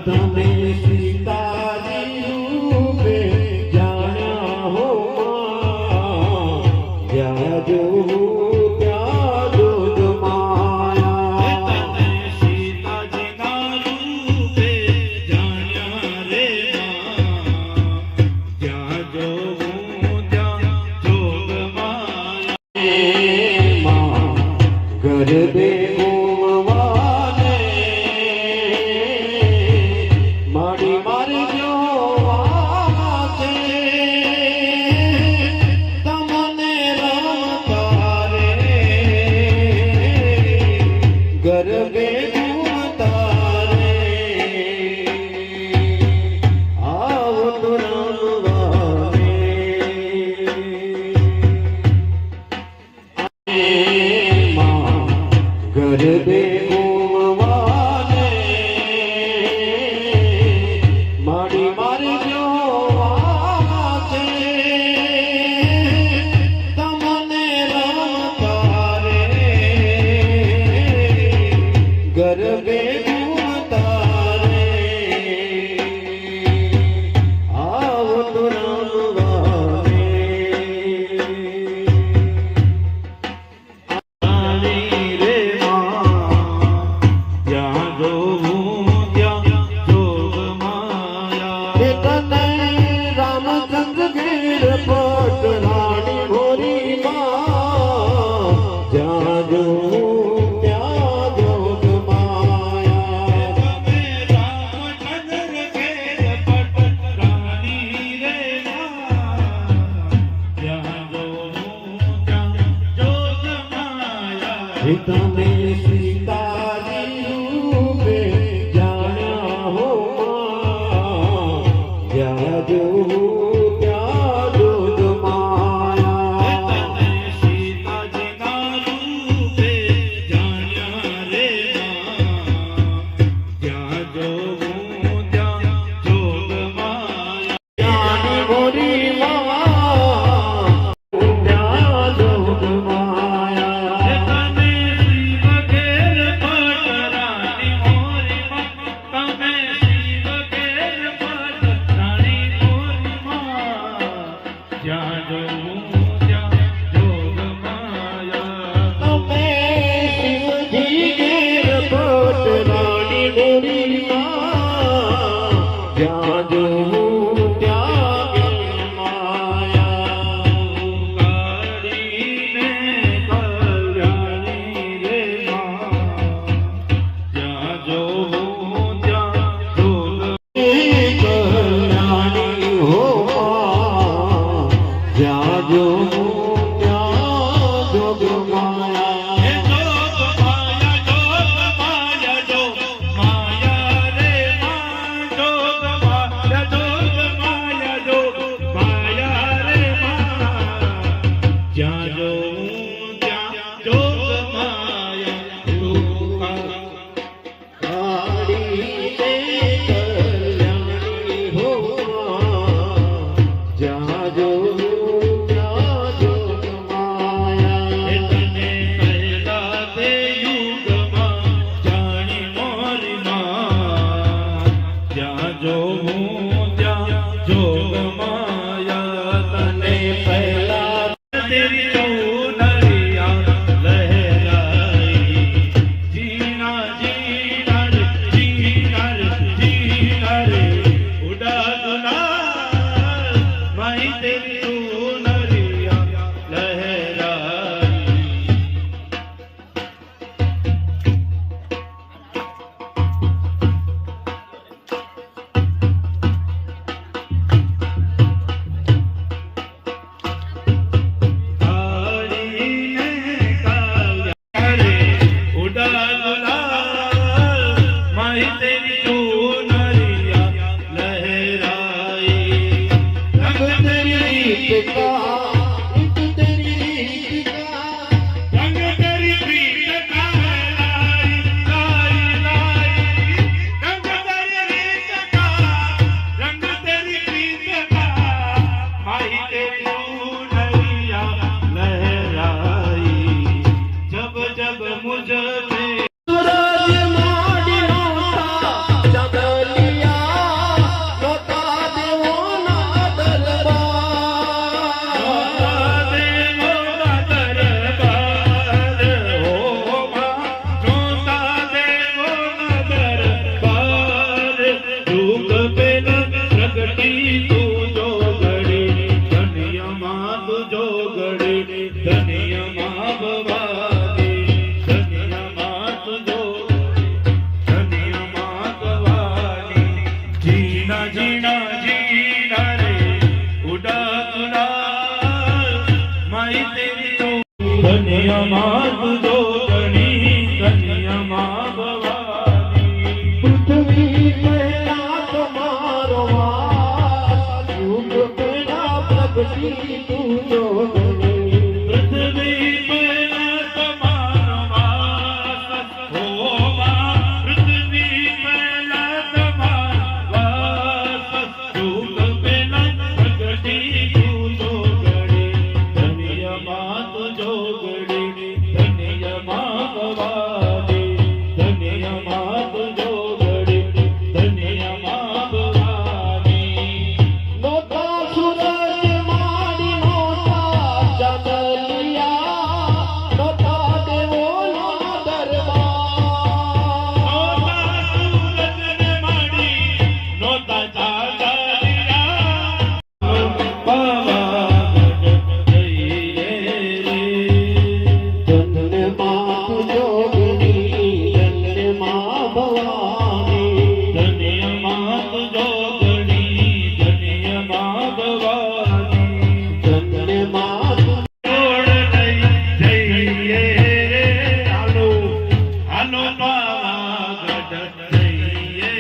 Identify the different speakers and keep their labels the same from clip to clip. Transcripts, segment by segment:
Speaker 1: તમે સીતાજી રૂપે જાણ્યા હો જ્યાં જોઉં ત્યાં જોગ માયા.
Speaker 2: તમે સીતાજીના રૂપે જાણ્યા રે જ્યાં જોઉં ત્યાં જોગ માયા.
Speaker 1: ગરબે ગરબે ઘૂમતા રે આવો તો રમવા રે. ગરબે ઘૂમવા રે મારી મારી જોવા છે તમને રમતા રે ગરબે ઘૂમતા રે આવો તો રમવા રે.
Speaker 2: રે જ્યાં જોઉં ત્યાં જોગ માયા.
Speaker 1: તને રામચંદ્ર ગીર પટ રાણી ભોરી માં જ્યાં જોઉં ત્યાં જોગ માયા.
Speaker 2: તમે રામચંદ્ર ઘેર પટ રાણી રે જ્યાં જોઉં ત્યાં જોગ માયા.
Speaker 1: તમે સીતાજી રૂપે જાણ્યા હો જ્યાં જોઉં ત્યાં જોગ માયા.
Speaker 2: તમે સીતાજીના રૂપે જાણ્યા રે જ્યાં જોઉં ત્યાં જોગ માયા.
Speaker 1: જ્ઞાની ભોરી માં ત્યાં જોગ માયા.
Speaker 2: તમે શિવ ઘેર પટ રાણી મોરીમાં. તમે શિવ ઘેર પટ રાણી મોરીમાં. જ્યાં જોઉં ત્યાં જોગ માયા.
Speaker 1: તમે શિવજી ઘેર પટ રાણી ભોરી માં જ્યાં જોઉં ત્યાં જોગ માયા.
Speaker 2: કાળીને કલ્યાણી રે જ્યાં જોઉં ત્યાં જોગ.
Speaker 1: કલ્યાણી હો જ્યાં જોઉં ત્યાં જોગ માયા.
Speaker 2: જોગ માયા જોગ માયા રે જોગ માયા જોગ માયા રે જ્યાં જોઉં ત્યાં જોગ માયા.
Speaker 1: કાળીને કલ્યાણી હો જ્યાં જોઉં ત્યાં જોગ માયા.
Speaker 2: તને પહેલા તે યુગમાં જાણી મોરીમાં. જ્યાં જોઉં ત્યાં જોગ માયા. તને પહેલા તેરી ચૌનરિયા લહેરાઈ. જીના જીના રે જીના રે જીના રે ઉડા દુલાલ માઈ તેરી ચૌનરિયા લહેરાઈ.
Speaker 1: सूरज माड़ी होता जगली
Speaker 2: ધન્યમાં તુજો ગણી ધન્યમાં ભવાની
Speaker 1: પૃથ્વી પહેલા તમારો વાસ યુગ પહેલા પ્રગતિ તુજો ગણી
Speaker 2: પૃથ્વી પહેલા તમારો વાસ હોવા પૃથ્વી પહેલા તમારો વાસ યુગ પહેલા પ્રગતિ તુજો ગણી ધન્યમાં તુજો ગણી ધન્યમાં ભવાની ધન્યમાં તુજો ગણી ધન્યમાં ભવાની
Speaker 1: નોતા સૂરજ માડી નોતા ચંદ્રિયા નોતા દેવોનો દરબાર
Speaker 2: નોતા સૂરજને માડી નોતા ચાંદલિયા પાવાગઢ જઈએ રે
Speaker 1: ધન્યમાં જોગણી ધન્યમાં ભવાની
Speaker 2: ધન્યમાં તુજો ગણી ધન્યમાં ભવાની
Speaker 1: ધન્યમાં
Speaker 2: જોડ લઈ જઈએ રે હાલો હાલો પાવાગઢ જઈએ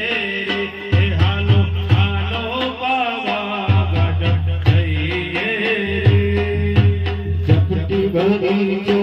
Speaker 2: રે હાલો હાલો પાવાગઢ જઈએ રે
Speaker 1: જપટી ભરી